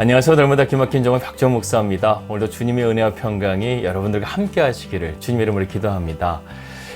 안녕하세요. 날마다 기막힌 정원 박정 목사입니다. 오늘도 주님의 은혜와 평강이 여러분들과 함께 하시기를 주님의 이름으로 기도합니다.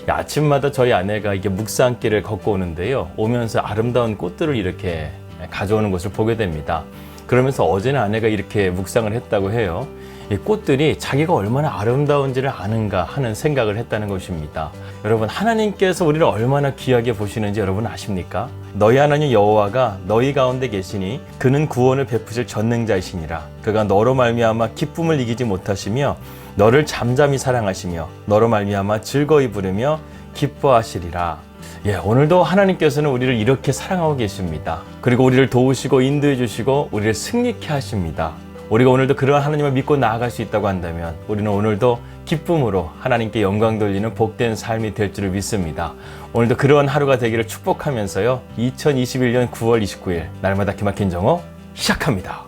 아침마다 저희 아내가 이게 묵산길을 걷고 오는데요. 오면서 아름다운 꽃들을 이렇게 가져오는 것을 보게 됩니다. 그러면서 어제는 아내가 이렇게 묵상을 했다고 해요. 이 꽃들이 자기가 얼마나 아름다운지를 아는가 하는 생각을 했다는 것입니다. 여러분, 하나님께서 우리를 얼마나 귀하게 보시는지 여러분 아십니까? 너희 하나님 여호와가 너희 가운데 계시니 그는 구원을 베푸실 전능자이시니라. 그가 너로 말미암아 기쁨을 이기지 못하시며 너를 잠잠히 사랑하시며 너로 말미암아 즐거이 부르며 기뻐하시리라. 오늘도 하나님께서는 우리를 이렇게 사랑하고 계십니다. 그리고 우리를 도우시고 인도해 주시고 우리를 승리케 하십니다. 우리가 오늘도 그러한 하나님을 믿고 나아갈 수 있다고 한다면 우리는 오늘도 기쁨으로 하나님께 영광 돌리는 복된 삶이 될 줄을 믿습니다. 오늘도 그러한 하루가 되기를 축복하면서요. 2021년 9월 29일 날마다 기막힌 정오 시작합니다.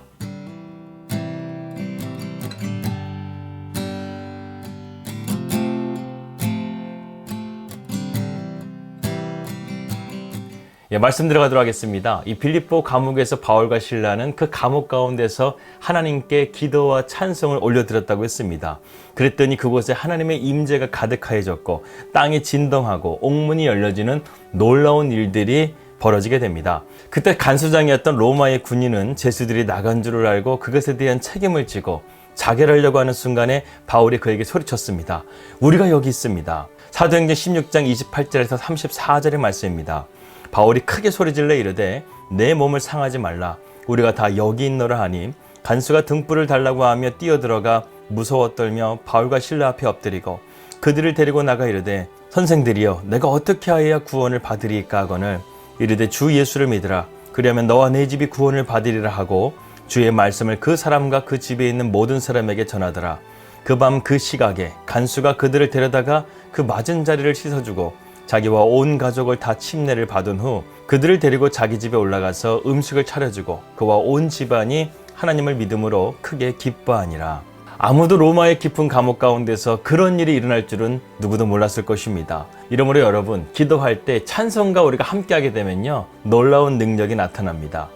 말씀 들어가도록 하겠습니다. 이 빌립보 감옥에서 바울과 실라는 그 감옥 가운데서 하나님께 기도와 찬송을 올려드렸다고 했습니다. 그랬더니 그곳에 하나님의 임재가 가득하여졌고 땅이 진동하고 옥문이 열려지는 놀라운 일들이 벌어지게 됩니다. 그때 간수장이었던 로마의 군인은 죄수들이 나간 줄을 알고 그것에 대한 책임을 지고 자결하려고 하는 순간에 바울이 그에게 소리쳤습니다. 우리가 여기 있습니다. 사도행전 16장 28절에서 34절의 말씀입니다. 바울이 크게 소리질러 이르되 내 몸을 상하지 말라. 우리가 다 여기 있노라 하니 간수가 등불을 달라고 하며 뛰어들어가 무서워 떨며 바울과 실라 앞에 엎드리고 그들을 데리고 나가 이르되 선생들이여 내가 어떻게 하여야 구원을 받으리까 하거늘 이르되 주 예수를 믿으라. 그리하면 너와 내 집이 구원을 받으리라 하고 주의 말씀을 그 사람과 그 집에 있는 모든 사람에게 전하더라. 그 밤 그 시각에 간수가 그들을 데려다가 그 맞은 자리를 씻어주고 자기와 온 가족을 다 침례를 받은 후 그들을 데리고 자기 집에 올라가서 음식을 차려주고 그와 온 집안이 하나님을 믿음으로 크게 기뻐하니라. 아무도 로마의 깊은 감옥 가운데서 그런 일이 일어날 줄은 누구도 몰랐을 것입니다. 이러므로 여러분, 기도할 때 찬송과 우리가 함께하게 되면요 놀라운 능력이 나타납니다.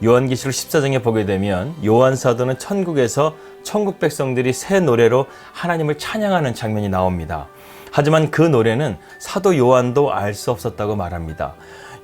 요한계시록 14장에 보게 되면 요한 사도는 천국에서 천국 백성들이 새 노래로 하나님을 찬양하는 장면이 나옵니다. 하지만 그 노래는 사도 요한도 알 수 없었다고 말합니다.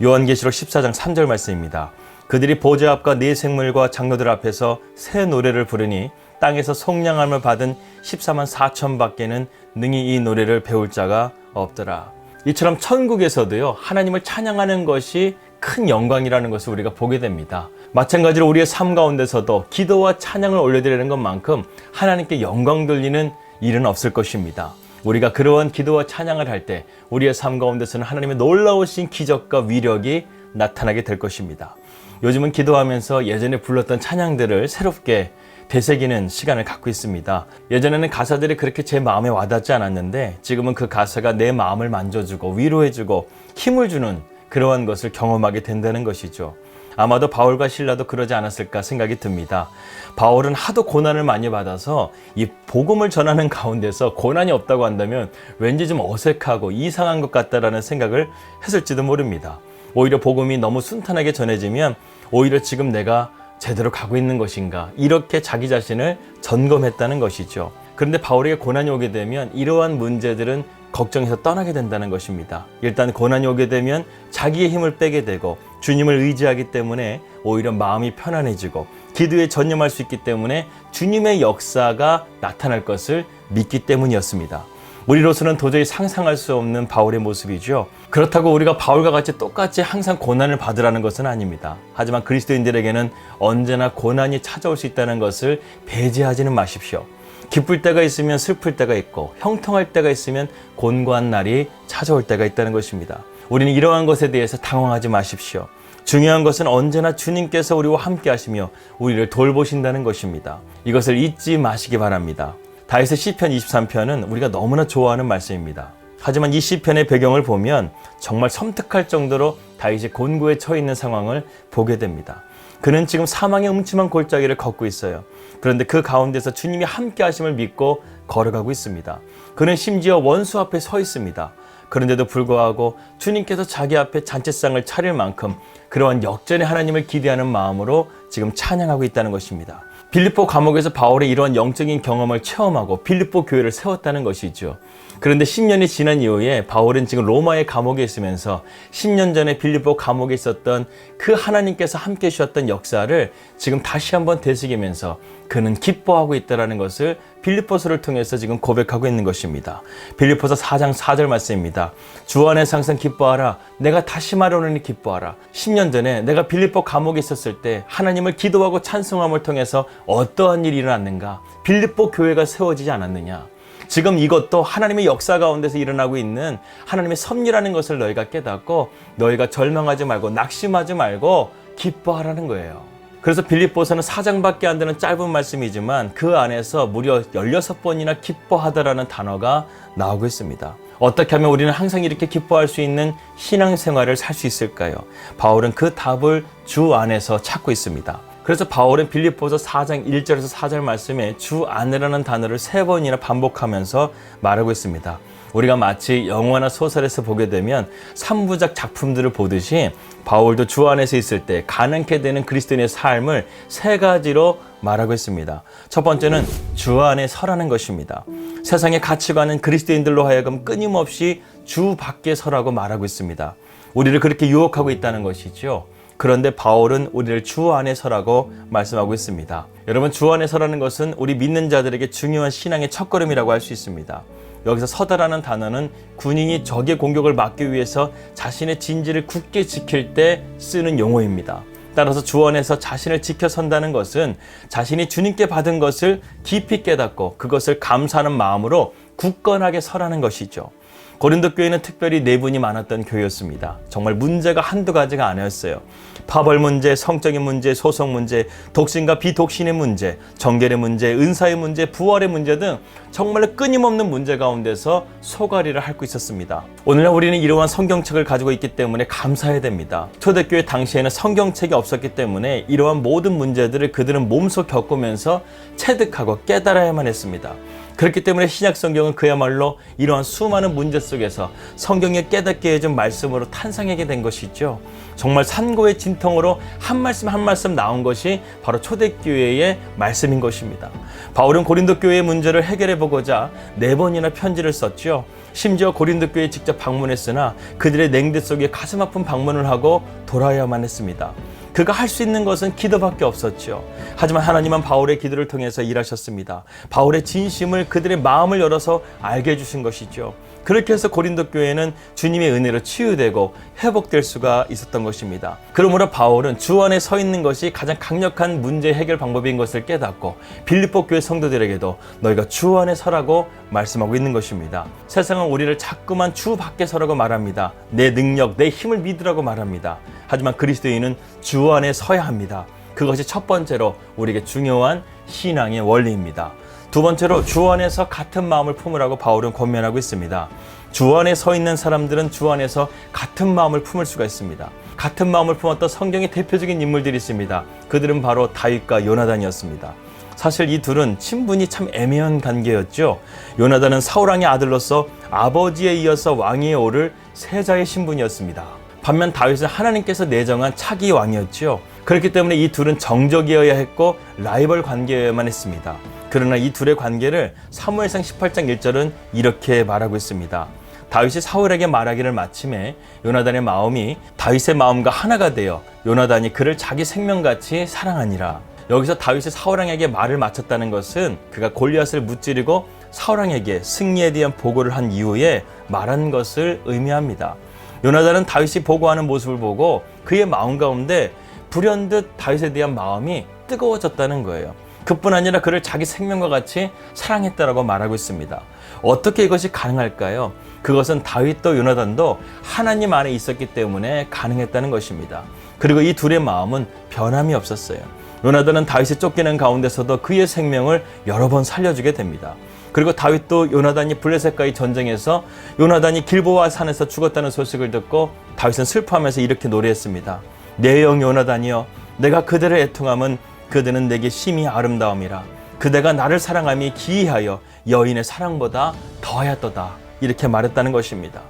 요한계시록 14장 3절 말씀입니다. 그들이 보좌 앞과 네 생물과 장로들 앞에서 새 노래를 부르니 땅에서 속량함을 받은 14만 4천 밖에는 능히 이 노래를 배울 자가 없더라. 이처럼 천국에서도요 하나님을 찬양하는 것이 큰 영광이라는 것을 우리가 보게 됩니다. 마찬가지로 우리의 삶 가운데서도 기도와 찬양을 올려드리는 것만큼 하나님께 영광 돌리는 일은 없을 것입니다. 우리가 그러한 기도와 찬양을 할 때 우리의 삶 가운데서는 하나님의 놀라우신 기적과 위력이 나타나게 될 것입니다. 요즘은 기도하면서 예전에 불렀던 찬양들을 새롭게 되새기는 시간을 갖고 있습니다. 예전에는 가사들이 그렇게 제 마음에 와닿지 않았는데 지금은 그 가사가 내 마음을 만져주고 위로해주고 힘을 주는 그러한 것을 경험하게 된다는 것이죠. 아마도 바울과 실라도 그러지 않았을까 생각이 듭니다. 바울은 하도 고난을 많이 받아서 이 복음을 전하는 가운데서 고난이 없다고 한다면 왠지 좀 어색하고 이상한 것 같다라는 생각을 했을지도 모릅니다. 오히려 복음이 너무 순탄하게 전해지면 오히려 지금 내가 제대로 가고 있는 것인가 이렇게 자기 자신을 점검했다는 것이죠. 그런데 바울에게 고난이 오게 되면 이러한 문제들은 걱정해서 떠나게 된다는 것입니다. 일단 고난이 오게 되면 자기의 힘을 빼게 되고 주님을 의지하기 때문에 오히려 마음이 편안해지고 기도에 전념할 수 있기 때문에 주님의 역사가 나타날 것을 믿기 때문이었습니다. 우리로서는 도저히 상상할 수 없는 바울의 모습이죠. 그렇다고 우리가 바울과 같이 똑같이 항상 고난을 받으라는 것은 아닙니다. 하지만 그리스도인들에게는 언제나 고난이 찾아올 수 있다는 것을 배제하지는 마십시오. 기쁠 때가 있으면 슬플 때가 있고 형통할 때가 있으면 곤고한 날이 찾아올 때가 있다는 것입니다. 우리는 이러한 것에 대해서 당황하지 마십시오. 중요한 것은 언제나 주님께서 우리와 함께 하시며 우리를 돌보신다는 것입니다. 이것을 잊지 마시기 바랍니다. 다윗의 시편 23편은 우리가 너무나 좋아하는 말씀입니다. 하지만 이 시편의 배경을 보면 정말 섬뜩할 정도로 다윗이 곤고에 처해 있는 상황을 보게 됩니다. 그는 지금 사망의 음침한 골짜기를 걷고 있어요. 그런데 그 가운데서 주님이 함께 하심을 믿고 걸어가고 있습니다. 그는 심지어 원수 앞에 서 있습니다. 그런데도 불구하고 주님께서 자기 앞에 잔치상을 차릴 만큼 그러한 역전의 하나님을 기대하는 마음으로 지금 찬양하고 있다는 것입니다. 빌립보 감옥에서 바울의 이러한 영적인 경험을 체험하고 빌립보 교회를 세웠다는 것이죠. 그런데 10년이 지난 이후에 바울은 지금 로마의 감옥에 있으면서 10년 전에 빌립보 감옥에 있었던 그 하나님께서 함께 해주셨던 역사를 지금 다시 한번 되새기면서 그는 기뻐하고 있다는 것을 빌립보서를 통해서 지금 고백하고 있는 것입니다. 빌립보서 4장 4절 말씀입니다. 주 안에서 항상 기뻐하라. 내가 다시 말하노니 기뻐하라. 10년 전에 내가 빌립보 감옥에 있었을 때 하나님을 기도하고 찬송함을 통해서 어떠한 일이 일어났는가? 빌립보 교회가 세워지지 않았느냐? 지금 이것도 하나님의 역사 가운데서 일어나고 있는 하나님의 섭리라는 것을 너희가 깨닫고 너희가 절망하지 말고 낙심하지 말고 기뻐하라는 거예요. 그래서 빌립보서는 4장밖에 안 되는 짧은 말씀이지만 그 안에서 무려 16번이나 기뻐하다라는 단어가 나오고 있습니다. 어떻게 하면 우리는 항상 이렇게 기뻐할 수 있는 신앙생활을 살 수 있을까요? 바울은 그 답을 주 안에서 찾고 있습니다. 그래서 바울은 빌립보서 4장 1절에서 4절 말씀에 주 안에라는 단어를 3번이나 반복하면서 말하고 있습니다. 우리가 마치 영화나 소설에서 보게 되면 3부작 작품들을 보듯이 바울도 주 안에서 있을 때 가능케 되는 그리스도인의 삶을 3가지로 말하고 있습니다. 첫 번째는 주 안에 서라는 것입니다. 세상의 가치관은 그리스도인들로 하여금 끊임없이 주 밖에 서라고 말하고 있습니다. 우리를 그렇게 유혹하고 있다는 것이죠. 그런데 바울은 우리를 주 안에 서라고 말씀하고 있습니다. 여러분, 주 안에 서라는 것은 우리 믿는 자들에게 중요한 신앙의 첫걸음이라고 할 수 있습니다. 여기서 서다라는 단어는 군인이 적의 공격을 막기 위해서 자신의 진지를 굳게 지킬 때 쓰는 용어입니다. 따라서 주 안에서 자신을 지켜 선다는 것은 자신이 주님께 받은 것을 깊이 깨닫고 그것을 감사하는 마음으로 굳건하게 서라는 것이죠. 고린도 교회는 특별히 내분이 많았던 교회였습니다. 정말 문제가 한두 가지가 아니었어요. 파벌 문제, 성적인 문제, 소속 문제, 독신과 비독신의 문제, 정결의 문제, 은사의 문제, 부활의 문제 등 정말로 끊임없는 문제 가운데서 소가리를 앓고 있었습니다. 오늘날 우리는 이러한 성경책을 가지고 있기 때문에 감사해야 됩니다. 초대교회 당시에는 성경책이 없었기 때문에 이러한 모든 문제들을 그들은 몸소 겪으면서 체득하고 깨달아야만 했습니다. 그렇기 때문에 신약성경은 그야말로 이러한 수많은 문제 속에서 성경에 깨닫게 해준 말씀으로 탄생하게 된 것이죠. 정말 산고의 진통으로 한 말씀 한 말씀 나온 것이 바로 초대교회의 말씀인 것입니다. 바울은 고린도 교회의 문제를 해결해 보고자 4번이나 편지를 썼죠. 심지어 고린도 교회에 직접 방문했으나 그들의 냉대 속에 가슴 아픈 방문을 하고 돌아야만 했습니다. 그가 할 수 있는 것은 기도밖에 없었죠. 하지만 하나님은 바울의 기도를 통해서 일하셨습니다. 바울의 진심을 그들의 마음을 열어서 알게 해주신 것이죠. 그렇게 해서 고린도 교회는 주님의 은혜로 치유되고 회복될 수가 있었던 것입니다. 그러므로 바울은 주 안에 서 있는 것이 가장 강력한 문제 해결 방법인 것을 깨닫고 빌립보 교회 성도들에게도 너희가 주 안에 서라고 말씀하고 있는 것입니다. 세상은 우리를 자꾸만 주 밖에 서라고 말합니다. 내 능력, 내 힘을 믿으라고 말합니다. 하지만 그리스도인은 주 안에 서야 합니다. 그것이 첫 번째로 우리에게 중요한 신앙의 원리입니다. 두 번째로 주 안에서 같은 마음을 품으라고 바울은 권면하고 있습니다. 주 안에 서 있는 사람들은 주 안에서 같은 마음을 품을 수가 있습니다. 같은 마음을 품었던 성경의 대표적인 인물들이 있습니다. 그들은 바로 다윗과 요나단이었습니다. 사실 이 둘은 친분이 참 애매한 관계였죠. 요나단은 사울왕의 아들로서 아버지에 이어서 왕위에 오를 세자의 신분이었습니다. 반면 다윗은 하나님께서 내정한 차기 왕이었죠. 그렇기 때문에 이 둘은 정적이어야 했고 라이벌 관계여야만 했습니다. 그러나 이 둘의 관계를 사무엘상 18장 1절은 이렇게 말하고 있습니다. 다윗이 사울에게 말하기를 마침에 요나단의 마음이 다윗의 마음과 하나가 되어 요나단이 그를 자기 생명같이 사랑하니라. 여기서 다윗이 사울왕에게 말을 마쳤다는 것은 그가 골리앗을 무찌르고 사울왕에게 승리에 대한 보고를 한 이후에 말한 것을 의미합니다. 요나단은 다윗이 보고하는 모습을 보고 그의 마음 가운데 불현듯 다윗에 대한 마음이 뜨거워졌다는 거예요. 그뿐 아니라 그를 자기 생명과 같이 사랑했다라고 말하고 있습니다. 어떻게 이것이 가능할까요? 그것은 다윗도 요나단도 하나님 안에 있었기 때문에 가능했다는 것입니다. 그리고 이 둘의 마음은 변함이 없었어요. 요나단은 다윗이 쫓기는 가운데서도 그의 생명을 여러 번 살려주게 됩니다. 그리고 다윗도 요나단이 블레셋과의 전쟁에서 요나단이 길보아 산에서 죽었다는 소식을 듣고 다윗은 슬퍼하면서 이렇게 노래했습니다. 내 영 요나단이여, 내가 그들을 애통함은 그들은 내게 심히 아름다움이라. 그대가 나를 사랑함이 기이하여 여인의 사랑보다 더하였도다. 이렇게 말했다는 것입니다.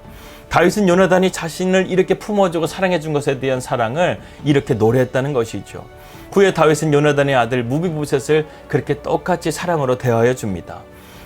다윗은 요나단이 자신을 이렇게 품어주고 사랑해준 것에 대한 사랑을 이렇게 노래했다는 것이죠. 후에 다윗은 요나단의 아들 무비보셋을 그렇게 똑같이 사랑으로 대하여 줍니다.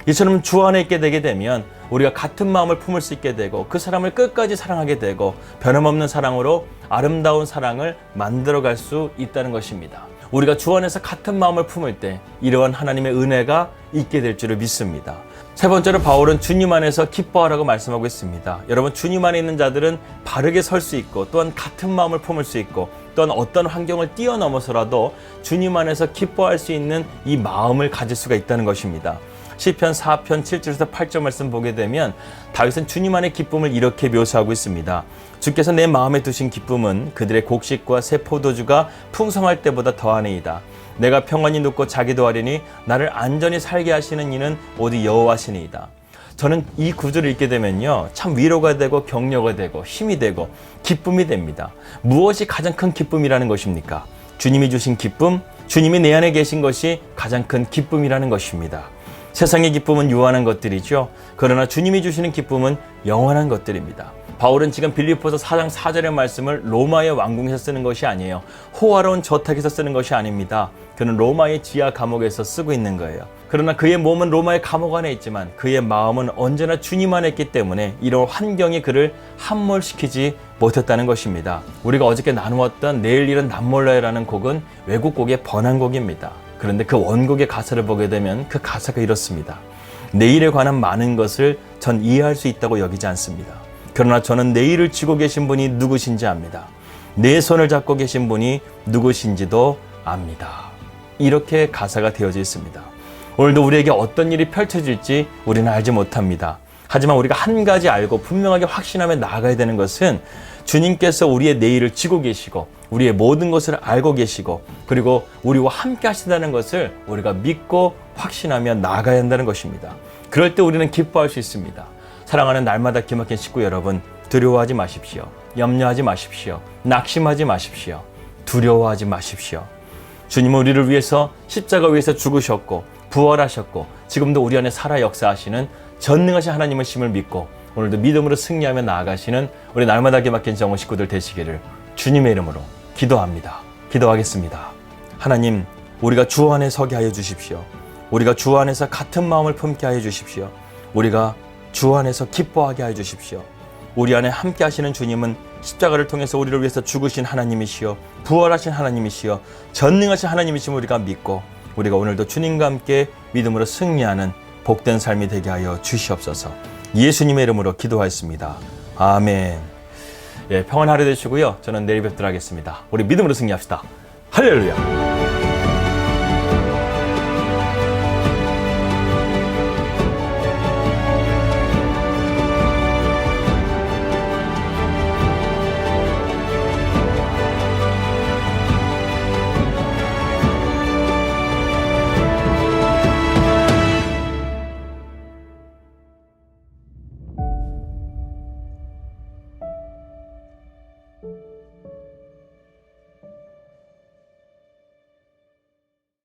이처럼 주 안에 있게 되게 되면 우리가 같은 마음을 품을 수 있게 되고 그 사람을 끝까지 사랑하게 되고 변함없는 사랑으로 아름다운 사랑을 만들어갈 수 있다는 것입니다. 우리가 주 안에서 같은 마음을 품을 때 이러한 하나님의 은혜가 있게 될 줄을 믿습니다. 세 번째로 바울은 주님 안에서 기뻐하라고 말씀하고 있습니다. 여러분, 주님 안에 있는 자들은 바르게 설 수 있고 또한 같은 마음을 품을 수 있고 또한 어떤 환경을 뛰어넘어서라도 주님 안에서 기뻐할 수 있는 이 마음을 가질 수가 있다는 것입니다. 시편 4편 7절에서 8절 말씀 보게 되면 다윗은 주님 안의 기쁨을 이렇게 묘사하고 있습니다. 주께서 내 마음에 두신 기쁨은 그들의 곡식과 새 포도주가 풍성할 때보다 더하니이다. 내가 평안히 눕고 자기도 하리니 나를 안전히 살게 하시는 이는 오직 여호와시니이다. 저는 이 구절을 읽게 되면요, 참 위로가 되고 격려가 되고 힘이 되고 기쁨이 됩니다. 무엇이 가장 큰 기쁨이라는 것입니까? 주님이 주신 기쁨, 주님이 내 안에 계신 것이 가장 큰 기쁨이라는 것입니다. 세상의 기쁨은 유한한 것들이죠. 그러나 주님이 주시는 기쁨은 영원한 것들입니다. 바울은 지금 빌립보서 4장 4절의 말씀을 로마의 왕궁에서 쓰는 것이 아니에요. 호화로운 저택에서 쓰는 것이 아닙니다. 그는 로마의 지하 감옥에서 쓰고 있는 거예요. 그러나 그의 몸은 로마의 감옥 안에 있지만 그의 마음은 언제나 주님 안에 있기 때문에 이런 환경이 그를 함몰시키지 못했다는 것입니다. 우리가 어저께 나누었던 내일 일은 남몰라요라는 곡은 외국 곡의 번안곡입니다. 그런데 그 원곡의 가사를 보게 되면 그 가사가 이렇습니다. 내일에 관한 많은 것을 전 이해할 수 있다고 여기지 않습니다. 그러나 저는 내일을 쥐고 계신 분이 누구신지 압니다. 내 손을 잡고 계신 분이 누구신지도 압니다. 이렇게 가사가 되어져 있습니다. 오늘도 우리에게 어떤 일이 펼쳐질지 우리는 알지 못합니다. 하지만 우리가 한 가지 알고 분명하게 확신하며 나아가야 되는 것은 주님께서 우리의 내일을 쥐고 계시고 우리의 모든 것을 알고 계시고 그리고 우리와 함께 하신다는 것을 우리가 믿고 확신하며 나아가야 한다는 것입니다. 그럴 때 우리는 기뻐할 수 있습니다. 사랑하는 날마다 기막힌 식구 여러분, 두려워하지 마십시오. 염려하지 마십시오. 낙심하지 마십시오. 두려워하지 마십시오. 주님은 우리를 위해서 십자가 위에서 죽으셨고 부활하셨고 지금도 우리 안에 살아 역사하시는 전능하신 하나님의 심을 믿고 오늘도 믿음으로 승리하며 나아가시는 우리 날마다 기막힌 정오 식구들 되시기를 주님의 이름으로 기도합니다. 기도하겠습니다. 하나님, 우리가 주 안에 서게 하여 주십시오. 우리가 주 안에서 같은 마음을 품게 하여 주십시오. 우리가 주 안에서 기뻐하게 하여 주십시오. 우리 안에 함께 하시는 주님은 십자가를 통해서 우리를 위해서 죽으신 하나님이시여 부활하신 하나님이시여 전능하신 하나님이심을 우리가 믿고 우리가 오늘도 주님과 함께 믿음으로 승리하는 복된 삶이 되게 하여 주시옵소서. 예수님의 이름으로 기도하였습니다. 아멘. 평안 하루 되시고요. 저는 내일 뵙도록 하겠습니다. 우리 믿음으로 승리합시다. 할렐루야.